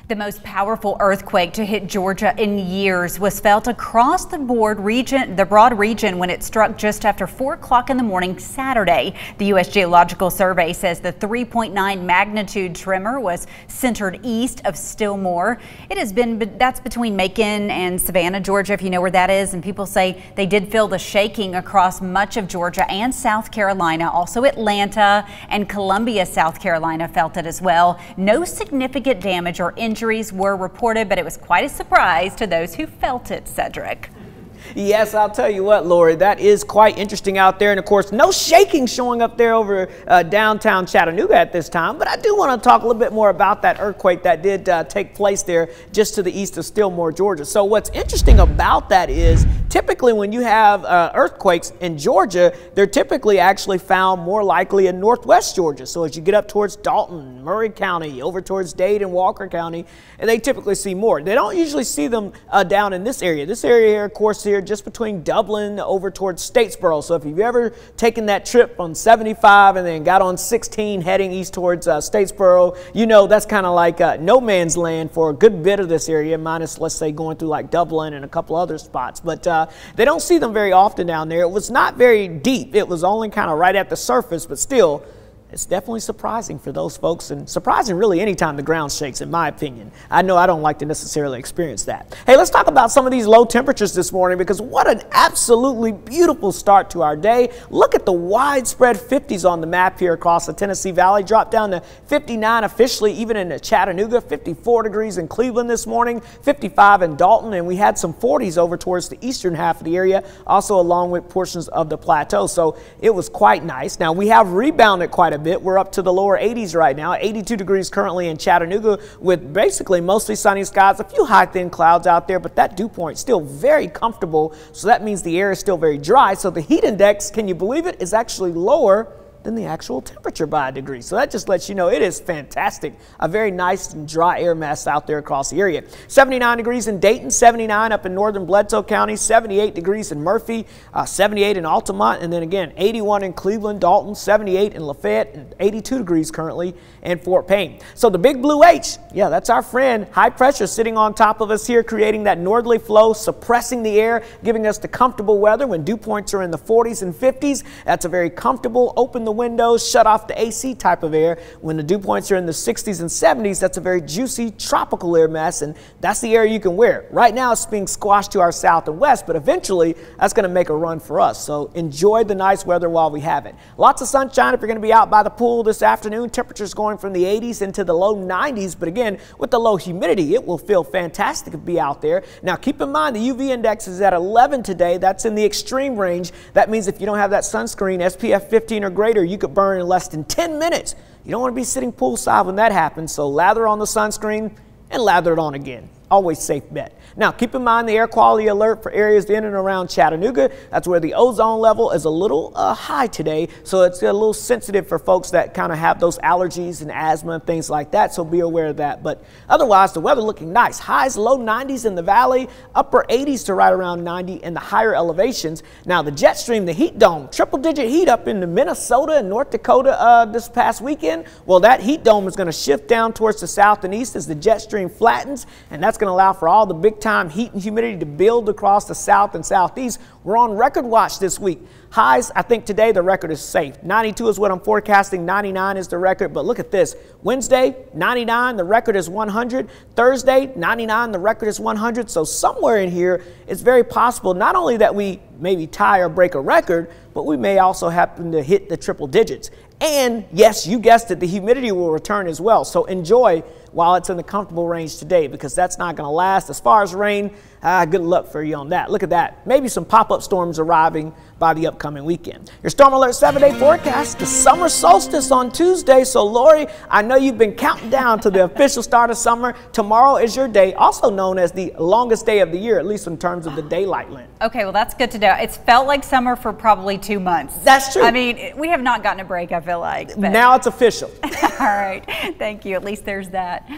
The most powerful earthquake to hit Georgia in years was felt across the broad region when it struck just after 4 o'clock in the morning Saturday. The U.S. Geological Survey says the 3.9 magnitude tremor was centered east of Stillmore. That's between Macon and Savannah, Georgia, if you know where that is. And people say they did feel the shaking across much of Georgia and South Carolina. Also Atlanta and Columbia, South Carolina felt it as well. No significant damage or injuries were reported, but it was quite a surprise to those who felt it, Cedric. Yes, I'll tell you what, Lori, that is quite interesting out there. And of course, no shaking showing up there over downtown Chattanooga at this time. But I do want to talk a little bit more about that earthquake that did take place there just to the east of Stillmore, Georgia. So what's interesting about that is typically when you have earthquakes in Georgia, they're typically actually found more likely in northwest Georgia. So as you get up towards Dalton, Murray County, over towards Dade and Walker County, and they typically see more. They don't usually see them down in this area. This area here, of course, here just between Dublin over towards Statesboro. So if you've ever taken that trip on 75 and then got on 16 heading east towards Statesboro, you know that's kind of like no man's land for a good bit of this area, minus, let's say, going through like Dublin and a couple other spots. But they don't see them very often down there. It was not very deep. It was only kind of right at the surface, but still, it's definitely surprising for those folks, and surprising really anytime the ground shakes, in my opinion. I know I don't like to necessarily experience that. Hey, let's talk about some of these low temperatures this morning, because what an absolutely beautiful start to our day. Look at the widespread 50s on the map here across the Tennessee Valley. Dropped down to 59 officially, even in Chattanooga, 54 degrees in Cleveland this morning, 55 in Dalton, and we had some 40s over towards the eastern half of the area, also along with portions of the plateau. So it was quite nice. Now we have rebounded quite a bit. We're up to the lower 80s right now, 82 degrees currently in Chattanooga with basically mostly sunny skies, a few high thin clouds out there, but that dew point still very comfortable. So that means the air is still very dry. So the heat index, can you believe it, is actually lower than the actual temperature by a degree. So that just lets you know it is fantastic. A very nice and dry air mass out there across the area. 79 degrees in Dayton, 79 up in northern Bledsoe County, 78 degrees in Murphy, 78 in Altamont, and then again 81 in Cleveland, Dalton, 78 in Lafayette, and 82 degrees currently in Fort Payne. So the big blue H, yeah, that's our friend. High pressure sitting on top of us here, creating that northerly flow, suppressing the air, giving us the comfortable weather when dew points are in the 40s and 50s. That's a very comfortable, open the windows, shut off the AC type of air. When the dew points are in the 60s and 70s, that's a very juicy tropical air mass, and that's the air you can wear. Right now it's being squashed to our south and west, but eventually that's going to make a run for us. So enjoy the nice weather while we have it. Lots of sunshine if you're going to be out by the pool this afternoon. Temperatures going from the 80s into the low 90s, but again, with the low humidity, it will feel fantastic to be out there. Now keep in mind the UV index is at 11 today. That's in the extreme range. That means if you don't have that sunscreen, SPF 15 or greater, you could burn in less than 10 minutes. You don't want to be sitting poolside when that happens, so lather on the sunscreen and lather it on again. Always safe bet. Now, keep in mind the air quality alert for areas in and around Chattanooga. That's where the ozone level is a little high today, so it's a little sensitive for folks that kind of have those allergies and asthma and things like that, so be aware of that. But otherwise, the weather looking nice. Highs low 90s in the valley, upper 80s to right around 90 in the higher elevations. Now, the jet stream, the heat dome, triple-digit heat up in Minnesota and North Dakota this past weekend. Well, that heat dome is going to shift down towards the south and east as the jet stream flattens, and that's going to allow for all the big-time heat and humidity to build across the south and southeast. We're on record watch this week. Highs, I think today the record is safe. 92 is what I'm forecasting. 99 is the record. But look at this. Wednesday, 99, the record is 100. Thursday, 99, the record is 100. So somewhere in here, it's very possible not only that we maybe tie or break a record, but we may also happen to hit the triple digits. And yes, you guessed it, the humidity will return as well. So enjoy while it's in the comfortable range today, because that's not going to last. As far as rain, good luck for you on that. Look at that. Maybe some pop-up storms arriving by the upcoming weekend. Your Storm Alert 7-day forecast, the summer solstice on Tuesday. So Lori, I know you've been counting down to the official start of summer. Tomorrow is your day, also known as the longest day of the year, at least in terms of the daylight length. Okay, well that's good to know. It's felt like summer for probably 2 months. That's true. I mean, we have not gotten a break, I feel like. Now it's official. All right, thank you. At least there's that.